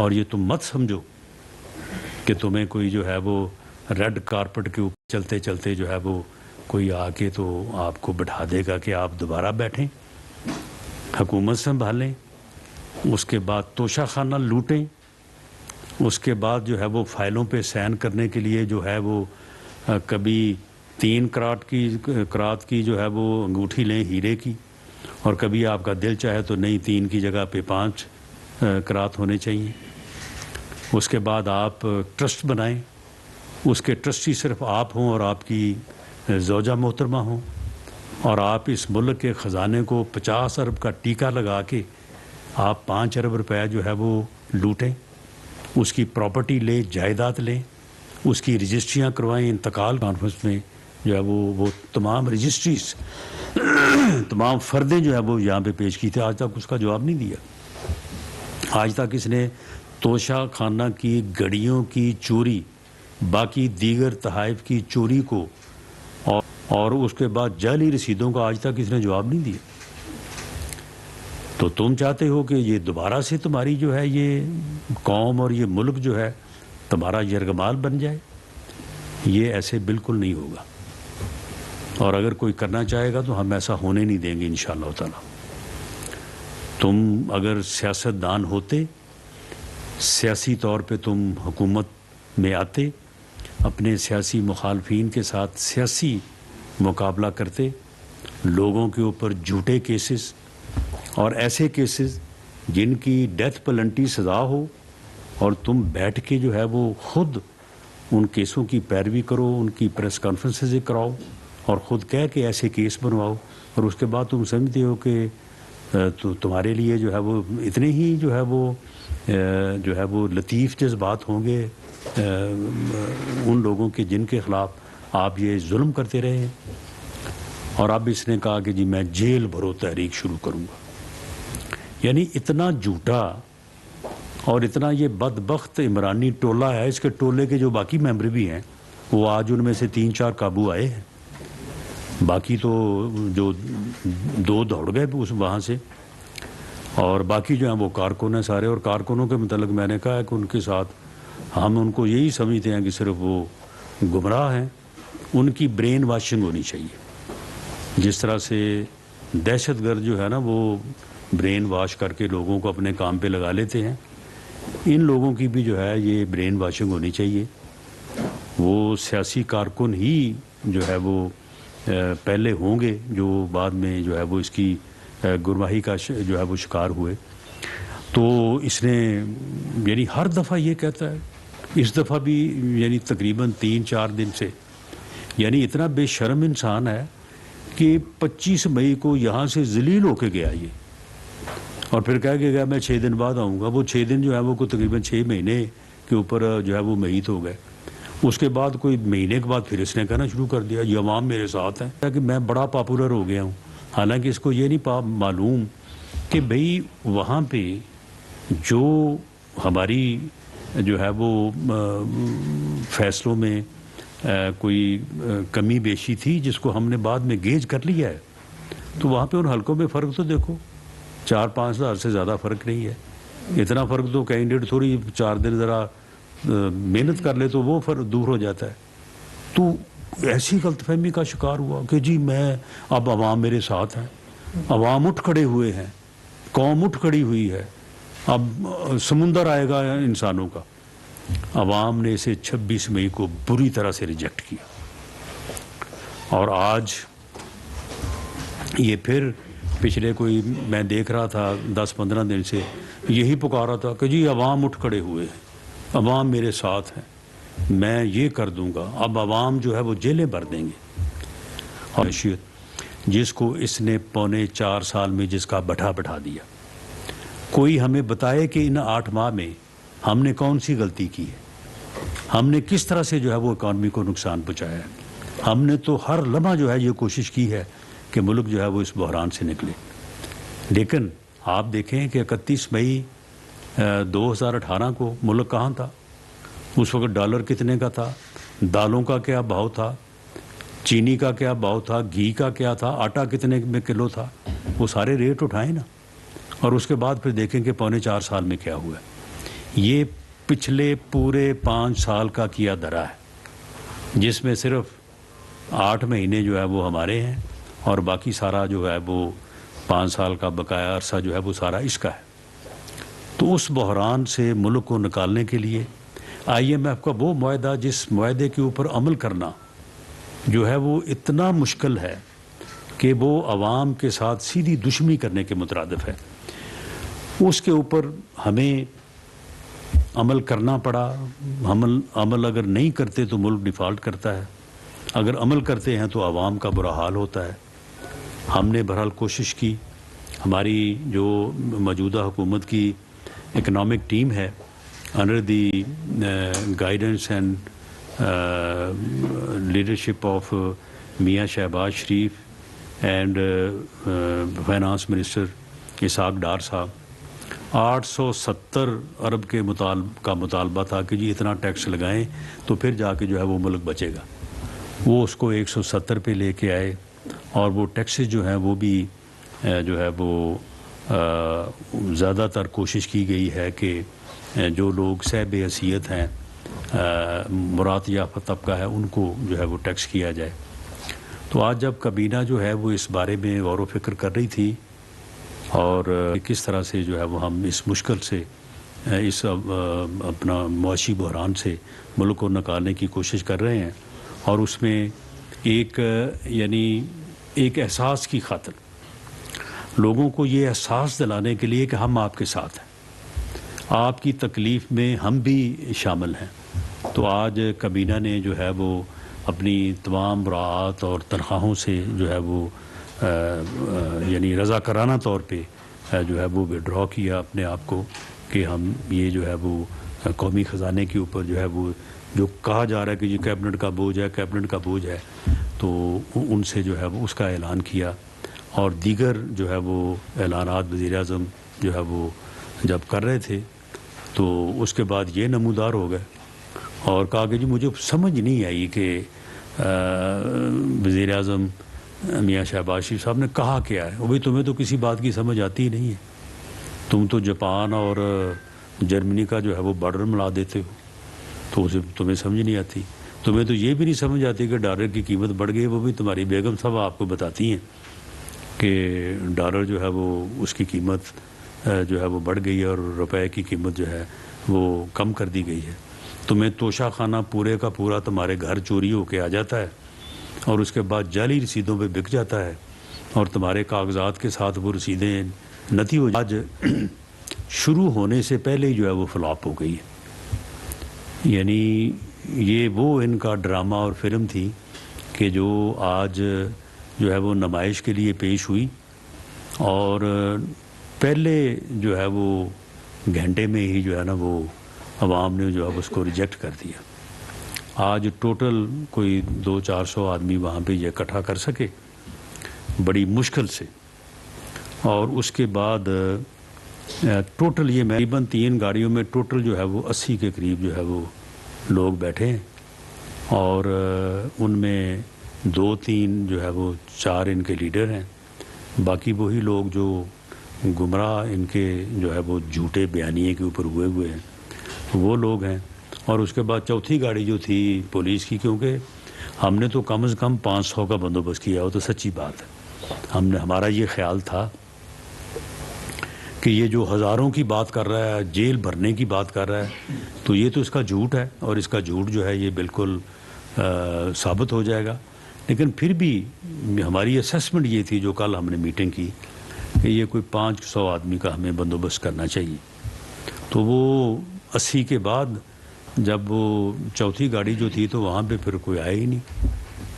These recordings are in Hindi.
और ये तुम मत समझो कि तुम्हें कोई जो है वो रेड कारपेट के ऊपर चलते चलते जो है वो कोई आके तो आपको बैठा देगा कि आप दोबारा बैठें, हुकूमत संभालें, उसके बाद तोशाखाना लूटें, उसके बाद जो है वो फाइलों पे साइन करने के लिए जो है वो कभी 3 करात की जो है वो अंगूठी लें हीरे की, और कभी आपका दिल चाहे तो नहीं 3 की जगह पे 5 करात होने चाहिए। उसके बाद आप ट्रस्ट बनाएं, उसके ट्रस्टी सिर्फ आप हों और आपकी ज़ौजा मोहतरमा हों, और आप इस मुल्क के ख़जाने को 50 अरब का टीका लगा के आप 5 अरब रुपए जो है वो लूटें, उसकी प्रॉपर्टी लें, जायदाद लें, उसकी रजिस्ट्रियाँ करवाएं। इंतकाल कॉन्फ्रेंस में जो है वो तमाम रजिस्ट्रीज तमाम फ़र्दें जो है वो यहाँ पे पेश की थी, आज तक उसका जवाब नहीं दिया। आज तक इसने तोशा खाना की घड़ियों की चोरी, बाकी दीगर तहाइफ की चोरी को और उसके बाद जाली रसीदों का आज तक इसने जवाब नहीं दिया। तो तुम चाहते हो कि ये दोबारा से तुम्हारी जो है ये कौम और ये मुल्क जो है तुम्हारा यरगमाल बन जाए? ये ऐसे बिल्कुल नहीं होगा, और अगर कोई करना चाहेगा तो हम ऐसा होने नहीं देंगे इंशाअल्लाह ताला। तुम अगर सियासतदान होते, सियासी तौर पे तुम हुकूमत में आते, अपने सियासी मुखालफीन के साथ सियासी मुकाबला करते, लोगों के ऊपर झूठे केसेस और ऐसे केसेस जिनकी डेथ पेनल्टी सज़ा हो, और तुम बैठ के जो है वो खुद उन केसों की पैरवी करो, उनकी प्रेस कॉन्फ्रेंसेस कराओ और ख़ुद कह के ऐसे केस बनवाओ, और उसके बाद तुम समझते हो कि तो तुम्हारे लिए जो है वो इतने ही जो है वो लतीफ़ जज्बात होंगे उन लोगों के जिनके ख़िलाफ़ आप ये जुल्म करते रहे हैं। और अब इसने कहा कि जी मैं जेल भरो तहरीक शुरू करूँगा। यानी इतना झूठा और इतना ये बदबख्त इमरानी टोला है, इसके टोले के जो बाकी मेंबर भी हैं वो आज उनमें से 3-4 काबू आए हैं, बाकी तो जो 2 दौड़ गए उस वहाँ से, और बाकी जो हैं वो कारकुन हैं सारे। और कारकुनों के मतलब मैंने कहा है कि उनके साथ हम उनको यही समझते हैं कि सिर्फ वो गुमराह हैं, उनकी ब्रेन वाशिंग होनी चाहिए। जिस तरह से दहशतगर्द जो है ना वो ब्रेन वाश करके लोगों को अपने काम पे लगा लेते हैं, इन लोगों की भी जो है ये ब्रेन वाशिंग होनी चाहिए। वो सियासी कारकुन ही जो है वो पहले होंगे जो बाद में जो है वो इसकी गुमराही का जो है वो शिकार हुए। तो इसने यानी हर दफ़ा ये कहता है, इस दफ़ा भी यानी तकरीबन 3-4 दिन से यानी इतना बेशर्म इंसान है कि 25 मई को यहाँ से जलील होके गया ये, और फिर कह के गया मैं 6 दिन बाद आऊँगा। वो 6 दिन जो है वो तकरीबन 6 महीने के ऊपर जो है वो मईत हो गए। उसके बाद कोई महीने के बाद फिर इसने कहना शुरू कर दिया ये अवाम मेरे साथ है कि मैं बड़ा पॉपुलर हो गया हूँ। हालांकि इसको ये नहीं मालूम कि भाई वहाँ पे जो हमारी जो है वो फैसलों में कोई कमी बेशी थी जिसको हमने बाद में गेज कर लिया है, तो वहाँ पे उन हलकों में फ़र्क तो देखो 4-5 हज़ार से ज़्यादा फ़र्क नहीं है। इतना फ़र्क तो कैंडिडेट थोड़ी 4 दिन ज़रा मेहनत कर ले तो वो फ़र्क दूर हो जाता है। तो ऐसी गलतफहमी का शिकार हुआ कि जी मैं अब अवाम मेरे साथ हैं, अवाम उठ खड़े हुए हैं, कौम उठ खड़ी हुई है, अब समुंदर आएगा इंसानों का। अवाम ने इसे 26 मई को बुरी तरह से रिजेक्ट किया, और आज ये फिर पिछले कोई मैं देख रहा था 10-15 दिन से यही पुकारा था कि जी अवाम उठ खड़े हुए हैं, अवाम मेरे साथ हैं, मैं ये कर दूंगा। अब अवाम जो है वो जेलें भर देंगे। और जिसको इसने 4.25 साल में जिसका बैठा दिया, कोई हमें बताए कि इन 8 माह में हमने कौन सी गलती की है, हमने किस तरह से जो है वो इकॉनमी को नुकसान पहुँचाया है। हमने तो हर लम्हा जो है ये कोशिश की है कि मुल्क जो है वो इस बहरान से निकले। लेकिन आप देखें कि 31 मई 2018 को मुल्क कहाँ था? उस वक्त डॉलर कितने का था, दालों का क्या भाव था, चीनी का क्या भाव था, घी का क्या था, आटा कितने में किलो था, वो सारे रेट उठाएं ना, और उसके बाद फिर देखें कि 4.25 साल में क्या हुआ। ये पिछले पूरे 5 साल का किया धरा है, जिसमें सिर्फ 8 महीने जो है वो हमारे हैं और बाकी सारा जो है वो 5 साल का बकाया अरसा जो है वो सारा इसका है। तो उस बहरान से मुल्क को निकालने के लिए IMF का वो मुआहदा, जिस मुआहदे के ऊपर अमल करना जो है वो इतना मुश्किल है कि वो अवाम के साथ सीधी दुश्मनी करने के मुतरादिफ है, उसके ऊपर हमें अमल करना पड़ा। अमल अगर नहीं करते तो मुल्क डिफ़ॉल्ट करता है, अगर अमल करते हैं तो आवाम का बुरा हाल होता है। हमने बहरहाल कोशिश की, हमारी जो मौजूदा हुकूमत की इकनॉमिक टीम है under the guidance and leadership of मियाँ शहबाज शरीफ एंड फाइनेंस मिनिस्टर इसाक डार साहब, 870 अरब के मुतालबा था कि जी इतना टैक्स लगाएं तो फिर जाके जो है वो मुल्क बचेगा। वो उसको 170 पे लेके आए और वो टैक्सेस जो हैं वो भी जो है वो ज़्यादातर कोशिश की गई है कि जो लोग सहब हैसियत हैं, मुराद याफ्ता तबका है, उनको जो है वो टैक्स किया जाए। तो आज जब काबीना जो है वो इस बारे में गौर व फिक्र कर रही थी और किस तरह से जो है वो हम इस मुश्किल से इस अपना मुआशी बहरान से मुल्क को निकालने की कोशिश कर रहे हैं, और उसमें एक यानी एक एहसास की खातिर लोगों को ये एहसास दिलाने के लिए कि हम आपके साथ हैं, आपकी तकलीफ़ में हम भी शामिल हैं। तो आज काबीना ने जो है वो अपनी तमाम मुराआत और तनख्वाहों से जो है वो यानी रज़ाकाराना तौर पे जो है वो विड्रॉ किया अपने आप को कि हम ये जो है वो कौमी ख़जाने के ऊपर जो है वो जो कहा जा रहा है कि जी कैबिनेट का बोझ है, कैबिनेट का बोझ है, तो उनसे जो है वो उसका ऐलान किया। और दीगर जो है वो ऐलानात वज़ीर-ए-आज़म जो है वो जब कर रहे थे तो उसके बाद ये नमूदार हो गए और कहा कि जी मुझे समझ नहीं आई कि वज़ीर-ए-आज़म मियाँ शहबाज शरीफ साहब ने कहा क्या है। भाई तुम्हें तो किसी बात की समझ आती ही नहीं है, तुम तो जापान और जर्मनी का जो है वो बॉर्डर मिला देते हो, तो उसे तुम्हें समझ नहीं आती। तुम्हें तो ये भी नहीं समझ आती कि डॉलर की कीमत बढ़ गई, वो भी तुम्हारी बेगम साहब आपको बताती हैं कि डॉलर जो है वो उसकी कीमत जो है वो बढ़ गई है और रुपए की कीमत जो है वो कम कर दी गई है। तुम्हें तोशा खाना पूरे का पूरा तुम्हारे घर चोरी होके आ जाता है और उसके बाद जाली रसीदों पे बिक जाता है और तुम्हारे कागजात के साथ वो रसीदें नती हो। आज शुरू होने से पहले ही जो है वो फ्लॉप हो गई है। यानी ये वो इनका ड्रामा और फिल्म थी कि जो आज जो है वो नुमाइश के लिए पेश हुई और पहले जो है वो घंटे में ही जो है ना वो अवाम ने जो है उसको रिजेक्ट कर दिया। आज टोटल कोई 200-400 आदमी वहाँ पे ये इकट्ठा कर सके बड़ी मुश्किल से, और उसके बाद टोटल ये तकरीबन 3 गाड़ियों में टोटल जो है वो 80 के करीब जो है वो लोग बैठे हैं और उनमें 2-3 जो है वो 4 इनके लीडर हैं, बाकी वही लोग जो गुमराह इनके जो है वो झूठे बयानिए के ऊपर हुए हैं वो लोग हैं। और उसके बाद चौथी गाड़ी जो थी पुलिस की, क्योंकि हमने तो कम से कम 500 का बंदोबस्त किया, वो तो सच्ची बात है। हमारा ये ख्याल था कि ये जो हज़ारों की बात कर रहा है, जेल भरने की बात कर रहा है, तो ये तो इसका झूठ है और इसका झूठ जो है ये बिल्कुल साबित हो जाएगा। लेकिन फिर भी हमारी असेसमेंट ये थी जो कल हमने मीटिंग की कि ये कोई 500 आदमी का हमें बंदोबस्त करना चाहिए। तो वो 80 के बाद जब वो चौथी गाड़ी जो थी तो वहाँ पे फिर कोई आया ही नहीं।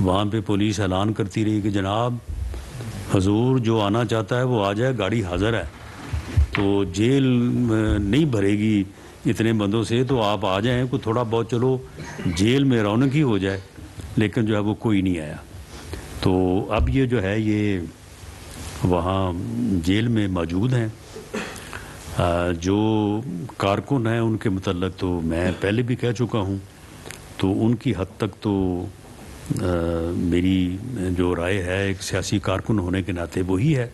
वहाँ पे पुलिस ऐलान करती रही कि जनाब हजूर जो आना चाहता है वो आ जाए, गाड़ी हाज़िर है, तो जेल नहीं भरेगी इतने बंदों से, तो आप आ जाएं, को थोड़ा बहुत चलो जेल में रौनक ही हो जाए। लेकिन जो है वो कोई नहीं आया। तो अब ये जो है ये वहाँ जेल में मौजूद हैं। जो कारकुन हैं उनके मतलब तो मैं पहले भी कह चुका हूँ, तो उनकी हद तक तो मेरी जो राय है एक सियासी कारकुन होने के नाते वही है।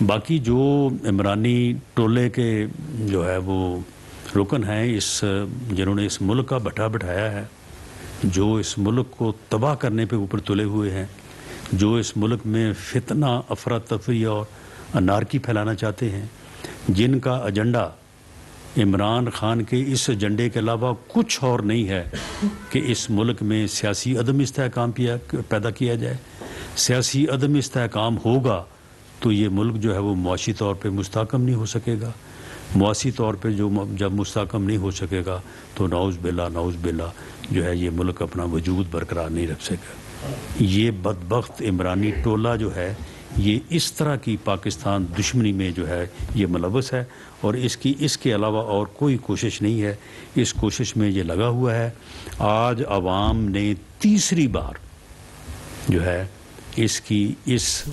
बाकी जो इमरानी टोले के जो है वो रुकन हैं इस जिन्होंने इस मुल्क का भट्टा बिठाया है, जो इस मुल्क को तबाह करने पे ऊपर तुले हुए हैं, जो इस मुल्क में फितना, अफरा तफरी और अनारकी फैलाना चाहते हैं, जिनका एजेंडा इमरान खान के इस एजेंडे के अलावा कुछ और नहीं है कि इस मुल्क में सियासी अदम इस्तेहकाम पैदा किया जाए। सियासी अदम इस्तेहकाम होगा तो ये मुल्क जो है वो मुआशी तौर पे मुस्तहकम नहीं हो सकेगा। मुआशी तौर पे जब मुस्तहकम नहीं हो सकेगा तो नाउज़ बिल्ला जो है ये मुल्क अपना वजूद बरकरार नहीं रख सकेगा। ये बदबख्त इमरानी टोला जो है ये इस तरह की पाकिस्तान दुश्मनी में जो है ये मुलव्वस है और इसके अलावा और कोई कोशिश नहीं है। इस कोशिश में ये लगा हुआ है। आज अवाम ने तीसरी बार जो है इस